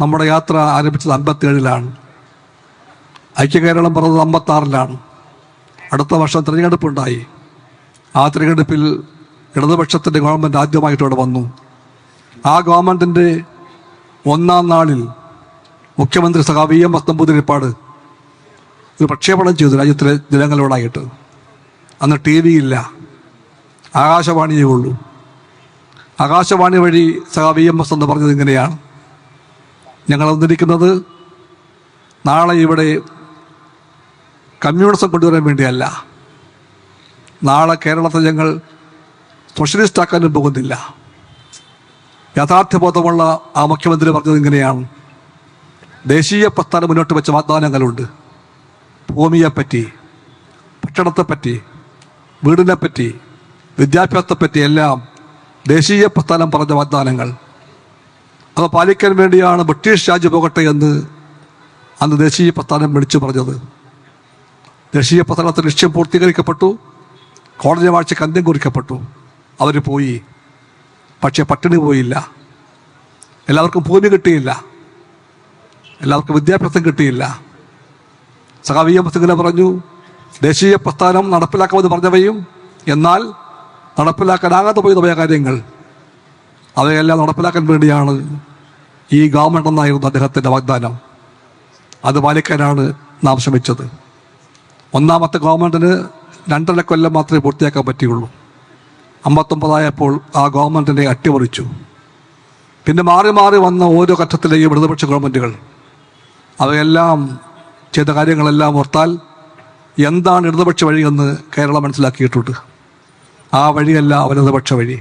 നമ്മുടെ യാത്ര ആരംഭിച്ചത് 57-ലാണ്. ഐക്യകേരളം പറഞ്ഞത് 56-ലാണ്. അടുത്ത വർഷം തിരഞ്ഞെടുപ്പുണ്ടായി. ആ തിരഞ്ഞെടുപ്പിൽ ഇടതുപക്ഷത്തിൻ്റെ ഗവൺമെൻറ് ആദ്യമായിട്ട് ഇവിടെ വന്നു. ആ ഗവൺമെൻറ്റിൻ്റെ ഒന്നാം നാളിൽ മുഖ്യമന്ത്രി സഖാവ് VMS നമ്പൂതിരിപ്പാട് ഒരു പ്രക്ഷേപണം ചെയ്തു രാജ്യത്തിലെ ജനങ്ങളോടായിട്ട്. അന്ന് TV ഇല്ല, ആകാശവാണിയേ ഉള്ളൂ. ആകാശവാണി വഴി സഖാവ് VMS എന്ന് പറഞ്ഞത് ഇങ്ങനെയാണ്: ഞങ്ങൾ വന്നിരിക്കുന്നത് നാളെ ഇവിടെ കമ്മ്യൂണിസം കൊണ്ടുവരാൻ വേണ്ടിയല്ല, നാളെ കേരളത്തെ ഞങ്ങൾ സോഷ്യലിസ്റ്റ് ആക്കാനും പോകുന്നില്ല. യാഥാർത്ഥ്യബോധമുള്ള ആ മുഖ്യമന്ത്രി പറഞ്ഞത് ഇങ്ങനെയാണ്: ദേശീയ പ്രസ്ഥാനം മുന്നോട്ട് വെച്ച വാഗ്ദാനങ്ങളുണ്ട്. ഭൂമിയെപ്പറ്റി, ഭക്ഷണത്തെപ്പറ്റി, വീടിനെപ്പറ്റി, വിദ്യാഭ്യാസത്തെപ്പറ്റി എല്ലാം ദേശീയ പ്രസ്ഥാനം പറഞ്ഞ വാഗ്ദാനങ്ങൾ. അത് പാലിക്കാൻ വേണ്ടിയാണ് ബ്രിട്ടീഷ് രാജ് പോകട്ടെ എന്ന് അന്ന് ദേശീയ പ്രസ്ഥാനം വിളിച്ചു പറഞ്ഞത്. ദേശീയ പ്രസ്ഥാനത്തിൻ്റെ ലക്ഷ്യം പൂർത്തീകരിക്കപ്പെട്ടു. കോടതി വാഴ്ചയ്ക്ക് അന്ത്യം കുറിക്കപ്പെട്ടു. അവർ പോയി. പക്ഷേ പട്ടിണി പോയില്ല. എല്ലാവർക്കും ഭൂമി കിട്ടിയില്ല, എല്ലാവർക്കും വിദ്യാഭ്യാസം കിട്ടിയില്ല. സഖാവ് VMS ഇങ്ങനെ പറഞ്ഞു: ദേശീയ പ്രസ്ഥാനം നടപ്പിലാക്കാമെന്ന് പറഞ്ഞവയും എന്നാൽ നടപ്പിലാക്കാനാകാതെ പോയ കാര്യങ്ങൾ, അവയെല്ലാം നടപ്പിലാക്കാൻ വേണ്ടിയാണ് ഈ ഗവൺമെൻറ് എന്നായിരുന്നു അദ്ദേഹത്തിൻ്റെ വാഗ്ദാനം. അത് പാലിക്കാനാണ് നാം ശ്രമിച്ചത്. ഒന്നാമത്തെ ഗവൺമെൻറ്റിന് 2.5 കൊല്ലം മാത്രമേ പൂർത്തിയാക്കാൻ പറ്റുകയുള്ളൂ. 59 ആ ഗവൺമെൻറ്റിനെ അട്ടിമറിച്ചു. പിന്നെ മാറി മാറി വന്ന ഓരോ ഘട്ടത്തിലെയും ഇടതുപക്ഷ ഗവൺമെൻറ്റുകൾ അവയെല്ലാം ചെയ്ത കാര്യങ്ങളെല്ലാം ഓർത്താൽ എന്താണ് ഇടതുപക്ഷ വഴിയെന്ന് കേരളം മനസ്സിലാക്കിയിട്ടുണ്ട്. ആ വഴിയല്ല ഇടതുപക്ഷ വഴി.